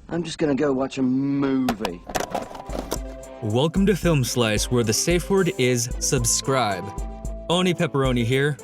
I'm just gonna go watch a movie. Welcome to Film Slice, where the safe word is subscribe. Oni Pepperoni here.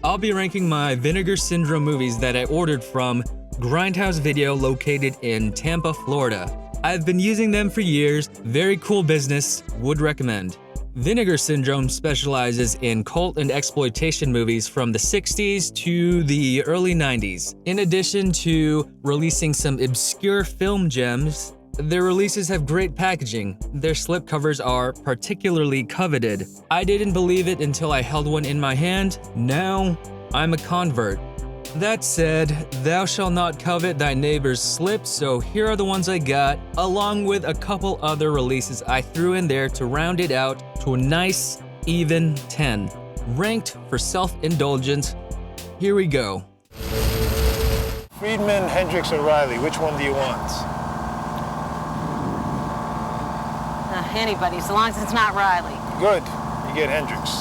I'll be ranking my Vinegar Syndrome movies that I ordered from Grindhouse Video located in Tampa, Florida. I've been using them for years, very cool business, would recommend. Vinegar Syndrome specializes in cult and exploitation movies from the 60s to the early 90s. In addition to releasing some obscure film gems, their releases have great packaging. Their slipcovers are particularly coveted. I didn't believe it until I held one in my hand. Now, I'm a convert. That said, thou shalt not covet thy neighbor's slip, so here are the ones I got, along with a couple other releases I threw in there to round it out to a nice, even 10. Ranked for self-indulgence. Here we go. Friedman, Hendricks, or Riley, which one do you want? Anybody, so long as it's not Riley. Good, you get Hendricks.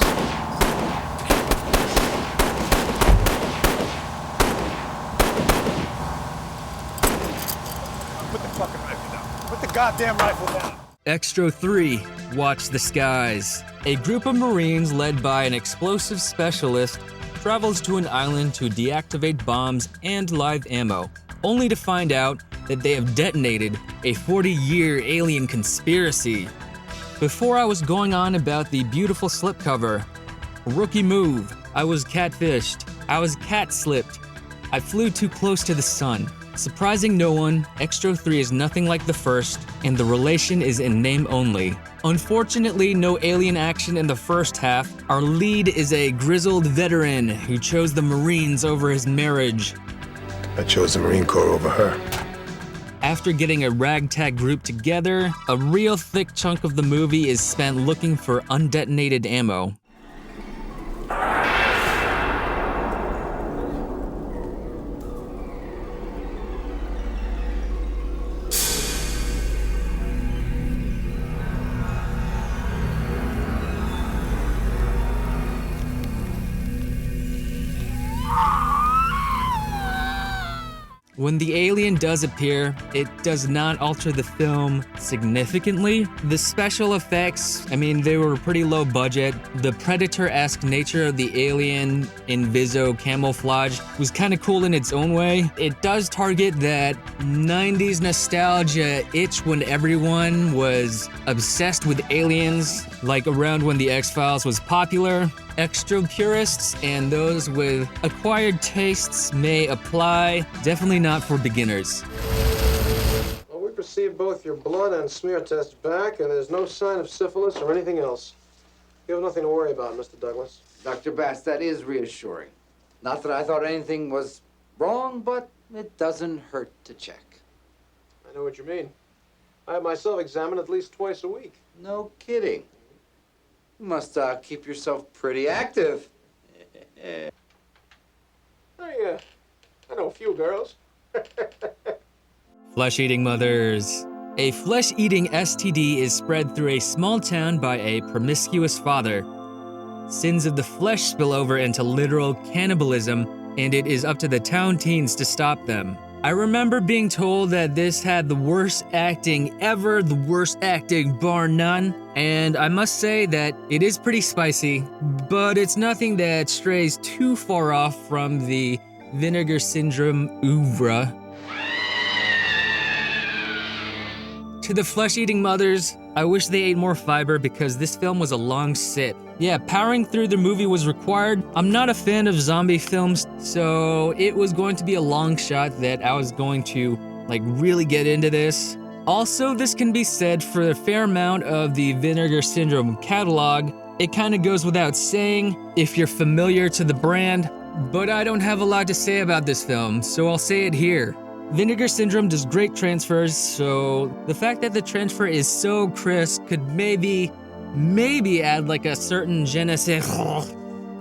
Put the fucking rifle down. Put the goddamn rifle down. Extra 3, Watch the Skies. A group of Marines led by an explosive specialist travels to an island to deactivate bombs and live ammo, only to find out that they have detonated a 40-year alien conspiracy. Before I was going on about the beautiful slipcover, rookie move, I was catfished, I was cat-slipped, I flew too close to the sun. Surprising no one, Extra 3 is nothing like the first, and the relation is in name only. Unfortunately, no alien action in the first half. Our lead is a grizzled veteran who chose the Marines over his marriage. I chose the Marine Corps over her. After getting a ragtag group together, a real thick chunk of the movie is spent looking for undetonated ammo. When the alien does appear, it does not alter the film significantly. The special effects, they were pretty low budget. The Predator-esque nature of the alien Inviso camouflage was kind of cool in its own way. It does target that 90s nostalgia itch when everyone was obsessed with aliens, like around when The X-Files was popular. Extra purists and those with acquired tastes may apply, definitely not for beginners. Well, we've received both your blood and smear tests back, and there's no sign of syphilis or anything else. You have nothing to worry about, Mr. Douglas. Dr. Bass, that is reassuring. Not that I thought anything was wrong, but it doesn't hurt to check. I know what you mean. I have myself examined at least twice a week. No kidding. You must keep yourself pretty active. I know a few girls. Flesh-eating mothers. A flesh-eating STD is spread through a small town by a promiscuous father. Sins of the flesh spill over into literal cannibalism, and it is up to the town teens to stop them. I remember being told that this had the worst acting ever, the worst acting bar none, and I must say that it is pretty spicy, but it's nothing that strays too far off from the Vinegar Syndrome oeuvre. To the flesh-eating mothers, I wish they ate more fiber because this film was a long sit. Yeah, powering through the movie was required. I'm not a fan of zombie films, so it was going to be a long shot that I was going to really get into this. Also, this can be said for a fair amount of the Vinegar Syndrome catalog. It kind of goes without saying if you're familiar to the brand, but I don't have a lot to say about this film, so I'll say it here. Vinegar Syndrome does great transfers, so the fact that the transfer is so crisp could maybe add a certain je ne sais quoi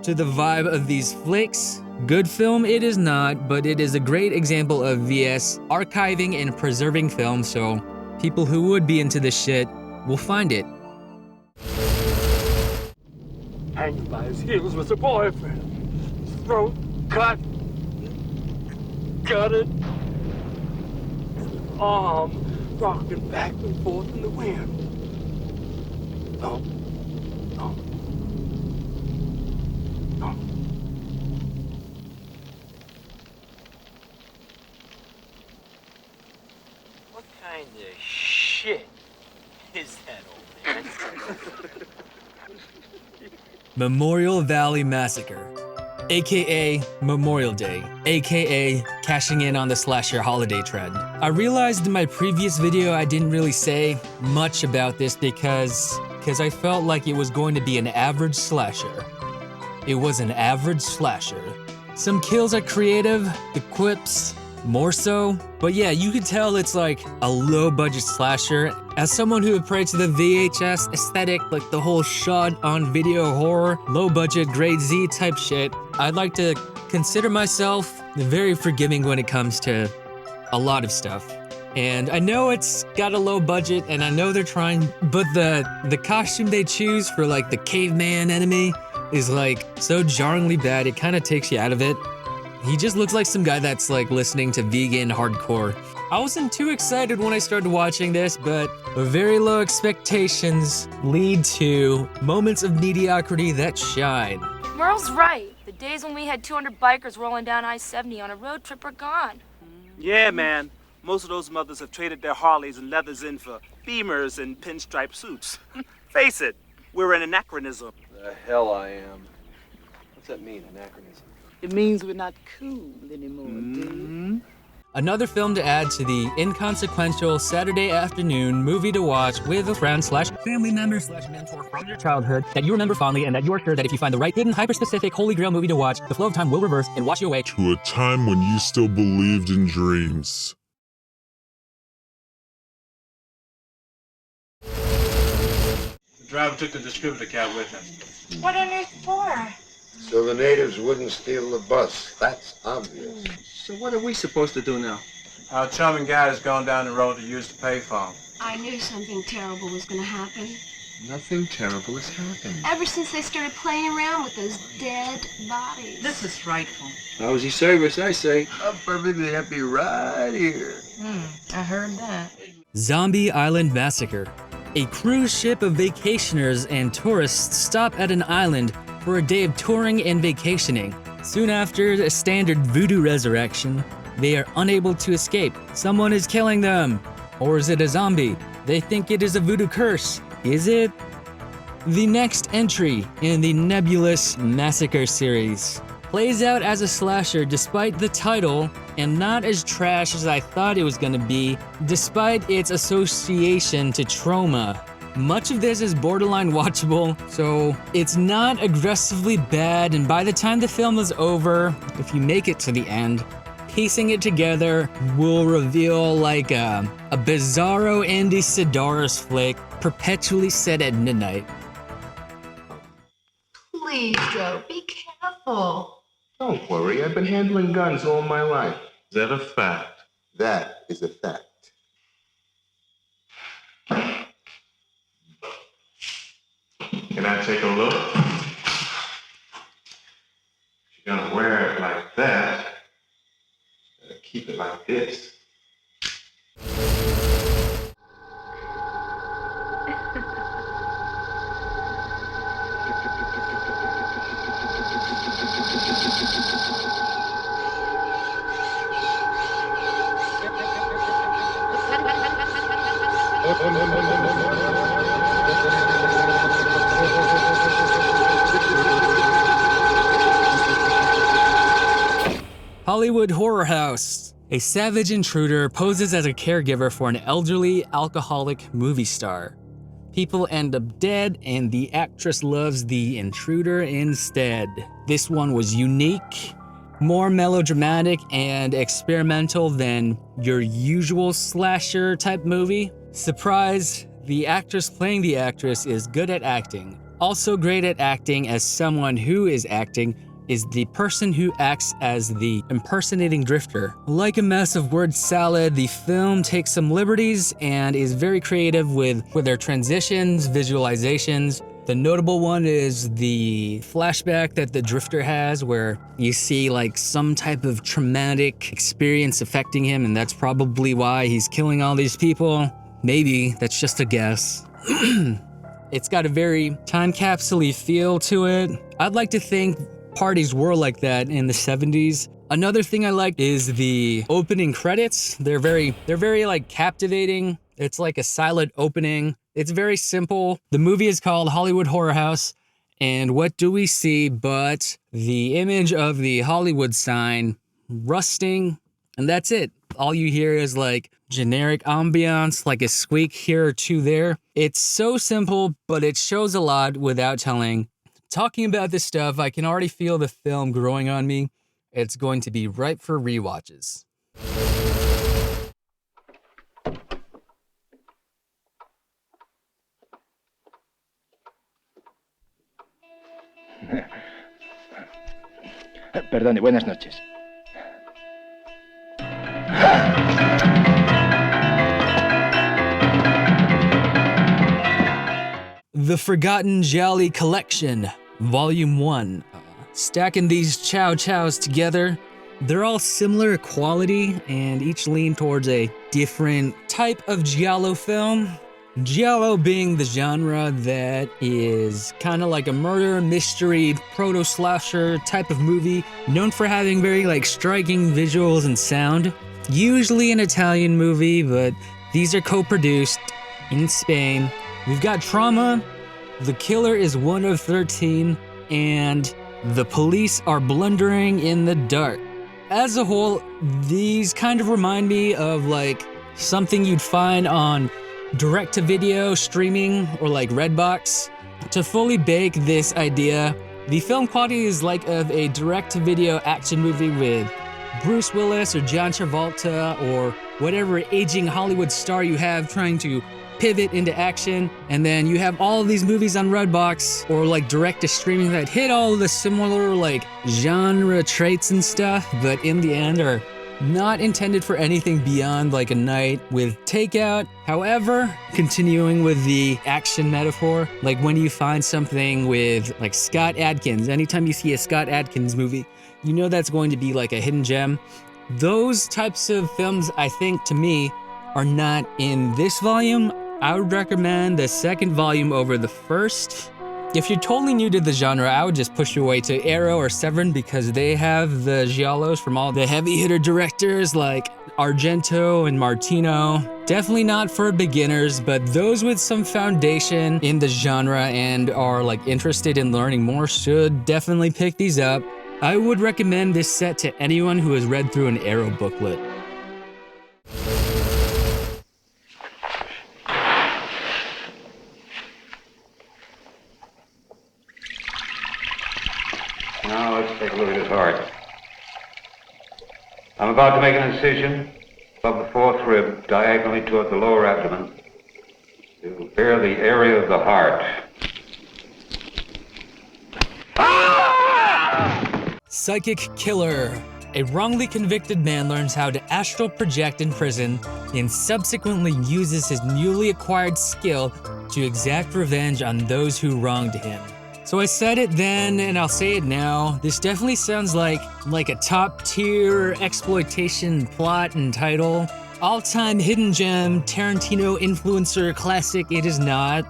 to the vibe of these flicks. Good film it is not, but it is a great example of VS archiving and preserving film, so people who would be into this shit will find it. Hanging by his heels was a boyfriend. His throat cut. Got it. arm rocking back and forth in the wind. No. No. No. What kind of shit is that, old man? Memorial Valley Massacre, aka Memorial Day, aka cashing in on the slasher holiday trend. I realized in my previous video I didn't really say much about this because I felt like it was going to be an average slasher. It was an average slasher. Some kills are creative, the quips more so, but yeah, you can tell it's like a low budget slasher. As someone who prayed to the VHS aesthetic, like the whole shot on video horror, low budget grade Z type shit, I'd like to consider myself very forgiving when it comes to a lot of stuff. And I know it's got a low budget and I know they're trying, but the costume they choose for like the caveman enemy is like so jarringly bad, it kind of takes you out of it. He just looks like some guy that's like listening to vegan hardcore. I wasn't too excited when I started watching this, but very low expectations lead to moments of mediocrity that shine. Merle's right. The days when we had 200 bikers rolling down I-70 on a road trip are gone. Yeah, man. Most of those mothers have traded their Harleys and leathers in for Beamers and pinstripe suits. Face it, we're an anachronism. The hell I am. What's that mean, anachronism? It means we're not cool anymore, dude. Another film to add to the inconsequential Saturday afternoon movie to watch with a friend slash family member slash mentor from your childhood that you remember fondly and that you're sure that if you find the right hidden hyper-specific holy grail movie to watch, the flow of time will reverse and wash you away to a time when you still believed in dreams. The driver took the distributor cab with him. What on earth for? So the natives wouldn't steal the bus. That's obvious. So what are we supposed to do now? Our charming guide has gone down the road to use the payphone. I knew something terrible was going to happen. Nothing terrible has happened. Ever since they started playing around with those dead bodies. This is frightful. How's he service, I say? I'm perfectly happy right here. I heard that. Zombie Island Massacre. A cruise ship of vacationers and tourists stop at an island for a day of touring and vacationing. Soon after a standard voodoo resurrection, they are unable to escape. Someone is killing them. Or is it a zombie? They think it is a voodoo curse. Is it? The next entry in the nebulous Massacre series plays out as a slasher despite the title and not as trash as I thought it was gonna be, despite its association to trauma. Much of this is borderline watchable, so it's not aggressively bad, and by the time the film is over, if you make it to the end, piecing it together will reveal like a bizarro indie Sidaris flick perpetually set at midnight. Please, Joe, be careful. Don't worry, I've been handling guns all my life. Is that a fact? That is a fact. Can I take a look? If you're gonna wear it like that, keep it like this. Hollywood Horror House. A savage intruder poses as a caregiver for an elderly, alcoholic movie star. People end up dead, and the actress loves the intruder instead. This one was unique, more melodramatic and experimental than your usual slasher type movie. Surprise, the actress playing the actress is good at acting. Also great at acting as someone who is acting is the person who acts as the impersonating drifter. Like a massive word salad, the film takes some liberties and is very creative with their transitions, visualizations, The notable one is the flashback that the Drifter has where you see like some type of traumatic experience affecting him, and that's probably why he's killing all these people. Maybe, that's just a guess. It's got a very time capsule-y feel to it. I'd like to think parties were like that in the 70s. Another thing I like is the opening credits. They're very like captivating. It's like a silent opening. It's very simple. The movie is called Hollywood Horror House, and what do we see but the image of the Hollywood sign rusting, and that's it. All you hear is like generic ambiance, like a squeak here or two there. It's so simple, but it shows a lot without telling. Talking about this stuff, I can already feel the film growing on me. It's going to be ripe for rewatches. Perdone, buenas noches. The Forgotten Jolly Collection, Volume 1. Stacking these chow chows together, they're all similar quality and each lean towards a different type of giallo film. Giallo being the genre that is kind of like a murder, mystery, proto-slasher type of movie, known for having very like striking visuals and sound. Usually an Italian movie, but these are co-produced in Spain. We've got trauma, the killer is one of 13, and the police are blundering in the dark. As a whole, these kind of remind me of like something you'd find on direct-to-video streaming or like Redbox. To fully bake this idea, the film quality is like of a direct-to-video action movie with Bruce Willis or John Travolta or whatever aging Hollywood star you have trying to pivot into action, and then you have all of these movies on Redbox or like direct-to-streaming that hit all the similar like genre traits and stuff, but in the end are not intended for anything beyond like a night with takeout. However, continuing with the action metaphor, like when you find something with like Scott Adkins, anytime you see a Scott Adkins movie, you know that's going to be like a hidden gem. Those types of films, I think, to me, are not in this volume. I would recommend the second volume over the first. If you're totally new to the genre, I would just push your way to Arrow or Severin because they have the giallos from all the heavy hitter directors like Argento and Martino. Definitely not for beginners, but those with some foundation in the genre and are like interested in learning more should definitely pick these up. I would recommend this set to anyone who has read through an Arrow booklet. Now let's take a look at his heart. I'm about to make an incision above the fourth rib, diagonally toward the lower abdomen, to bare the area of the heart. Psychic killer. A wrongly convicted man learns how to astral project in prison and subsequently uses his newly acquired skill to exact revenge on those who wronged him. So I said it then, and I'll say it now. This definitely sounds like a top-tier exploitation plot and title. All-time hidden gem, Tarantino influencer classic, it is not.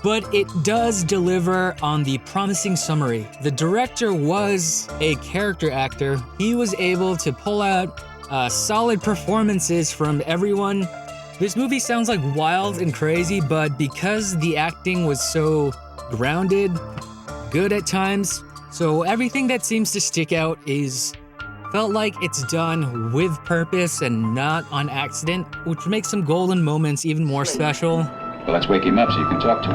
But it does deliver on the promising summary. The director was a character actor. He was able to pull out solid performances from everyone. This movie sounds like wild and crazy, but because the acting was so grounded, good at times, so everything that seems to stick out felt like it's done with purpose and not on accident, which makes some golden moments even more special. Well, let's wake him up so you can talk to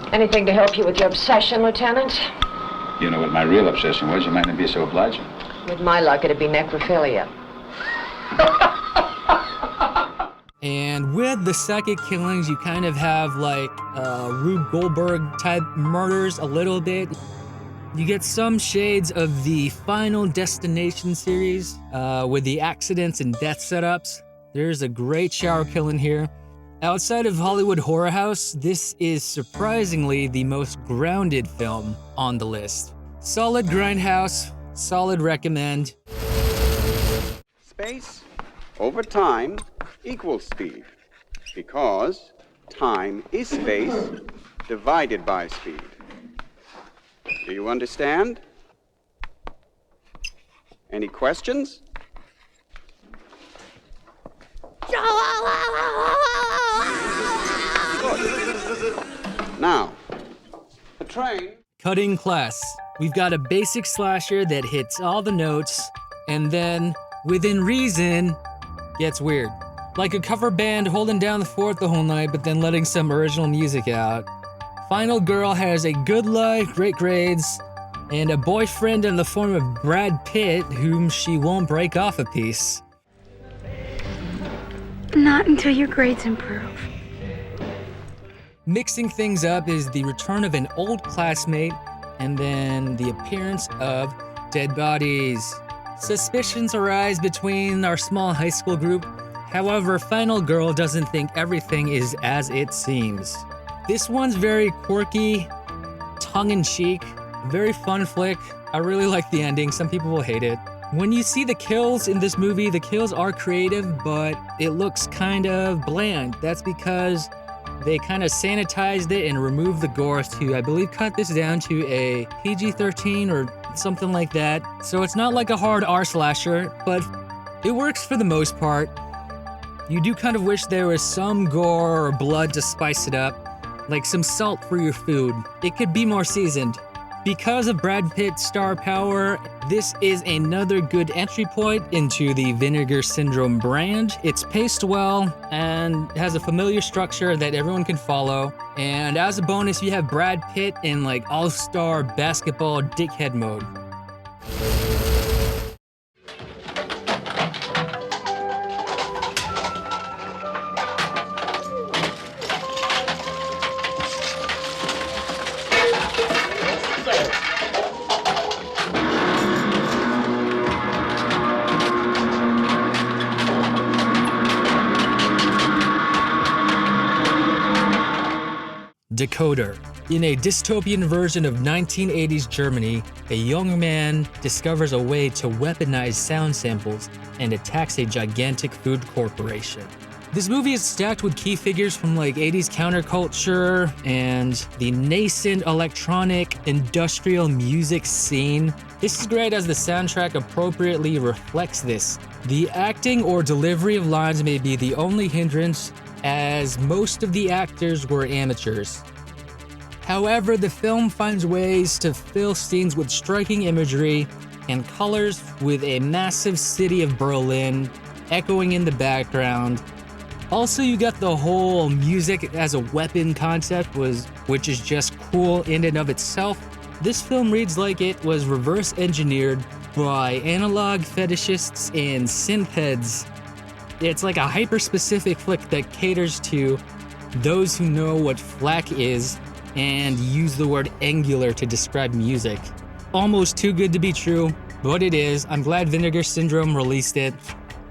him. Anything to help you with your obsession, Lieutenant? You know what my real obsession was. You might not be so obliging. With my luck, it'd be necrophilia. And with the psychic killings, you kind of have like Rube Goldberg type murders a little bit. You get some shades of the Final Destination series with the accidents and death setups. There's a great shower kill in here. Outside of Hollywood Horror House, this is surprisingly the most grounded film on the list. Solid grindhouse, solid recommend. Space over time equals speed, because time is space divided by speed. Do you understand? Any questions? Now, the train. Cutting class. We've got a basic slasher that hits all the notes, and then, within reason, gets weird. Like a cover band holding down the fort the whole night, but then letting some original music out. Final girl has a good life, great grades, and a boyfriend in the form of Brad Pitt, whom she won't break off a piece. Not until your grades improve. Mixing things up is the return of an old classmate, and then the appearance of dead bodies. Suspicions arise between our small high school group. However, Final Girl doesn't think everything is as it seems. This one's very quirky, tongue-in-cheek, very fun flick. I really like the ending. Some people will hate it. When you see the kills in this movie, the kills are creative, but it looks kind of bland. That's because they kind of sanitized it and removed the gore to, I believe, cut this down to a PG-13 or something like that. So it's not like a hard R slasher, but it works for the most part. You do kind of wish there was some gore or blood to spice it up, like some salt for your food. It could be more seasoned. Because of Brad Pitt's star power, this is another good entry point into the Vinegar Syndrome brand. It's paced well and has a familiar structure that everyone can follow. And as a bonus, you have Brad Pitt in like all-star basketball dickhead mode. Decoder. In a dystopian version of 1980s Germany, a young man discovers a way to weaponize sound samples and attacks a gigantic food corporation. This movie is stacked with key figures from like 80s counterculture and the nascent electronic industrial music scene. This is great as the soundtrack appropriately reflects this. The acting or delivery of lines may be the only hindrance, as most of the actors were amateurs. However, the film finds ways to fill scenes with striking imagery and colors, with a massive city of Berlin echoing in the background. Also, you got the whole music as a weapon concept, which is just cool in and of itself. This film reads like it was reverse engineered by analog fetishists and synth heads. It's like a hyper-specific flick that caters to those who know what FLAC is and use the word angular to describe music. Almost too good to be true, but it is. I'm glad Vinegar Syndrome released it.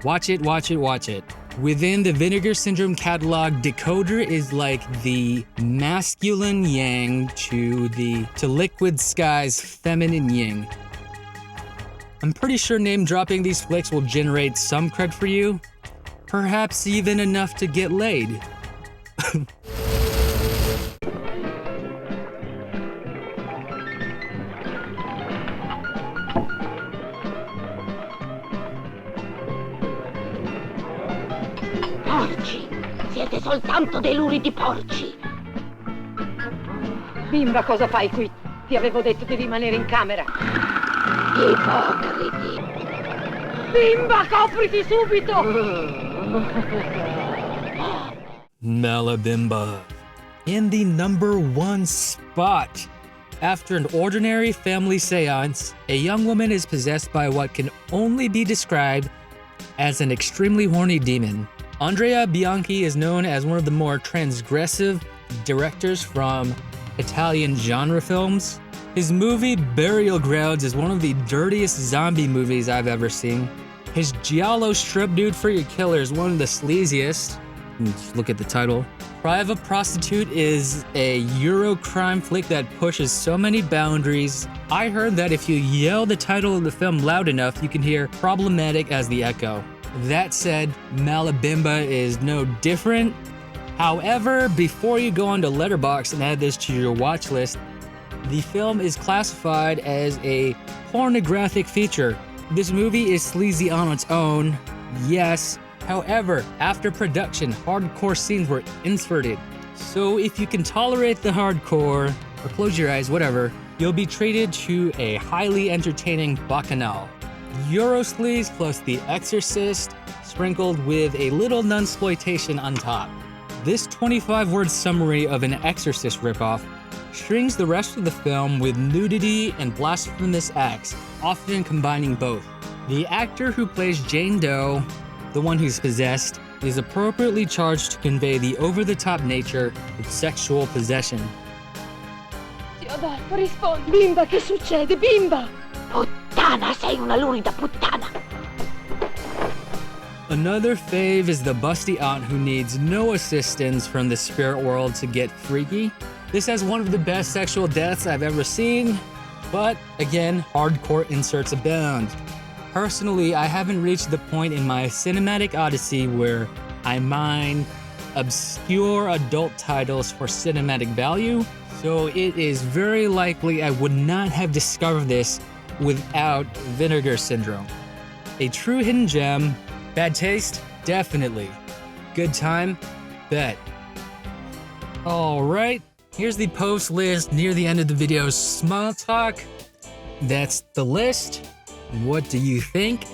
Watch it, watch it, watch it. Within the Vinegar Syndrome catalog, Decoder is like the masculine yang to Liquid Sky's feminine yin. I'm pretty sure name-dropping these flicks will generate some cred for you. Perhaps even enough to get laid. Porci! Siete soltanto dei luridi porci! Bimba, cosa fai qui? Ti avevo detto di rimanere in camera. Ipocriti! Bimba, copriti subito! Malabimba. In the #1 spot. After an ordinary family seance, a young woman is possessed by what can only be described as an extremely horny demon. Andrea Bianchi is known as one of the more transgressive directors from Italian genre films. His movie Burial Grounds is one of the dirtiest zombie movies I've ever seen. His Giallo strip dude for your killer is one of the sleaziest. Just look at the title. Cry of a Prostitute is a Euro crime flick that pushes so many boundaries. I heard that if you yell the title of the film loud enough, you can hear Problematic as the echo. That said, Malabimba is no different. However, before you go onto Letterboxd and add this to your watch list, the film is classified as a pornographic feature. This movie is sleazy on its own, yes. However, after production, hardcore scenes were inserted. So if you can tolerate the hardcore, or close your eyes, whatever, you'll be treated to a highly entertaining bacchanal. Eurosleaze plus The Exorcist, sprinkled with a little nunsploitation on top. This 25-word summary of an Exorcist ripoff strings the rest of the film with nudity and blasphemous acts, often combining both. The actor who plays Jane Doe, the one who's possessed, is appropriately charged to convey the over-the-top nature of sexual possession. Teodarco, rispondi. Bimba, che succede? Bimba! Puttana, sei una lurida puttana. Another fave is the busty aunt who needs no assistance from the spirit world to get freaky. This has one of the best sexual deaths I've ever seen, but again, hardcore inserts abound. Personally, I haven't reached the point in my cinematic odyssey where I mine obscure adult titles for cinematic value, so it is very likely I would not have discovered this without Vinegar Syndrome. A true hidden gem. Bad taste? Definitely. Good time? Bet. Alright, here's the post list near the end of the video's small talk. That's the list. What do you think?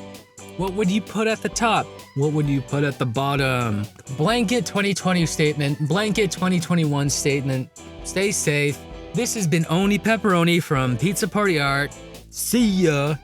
What would you put at the top? What would you put at the bottom? Blanket 2020 statement, blanket 2021 statement. Stay safe. This has been Oni Pepperoni from Pizza Party Art. See ya!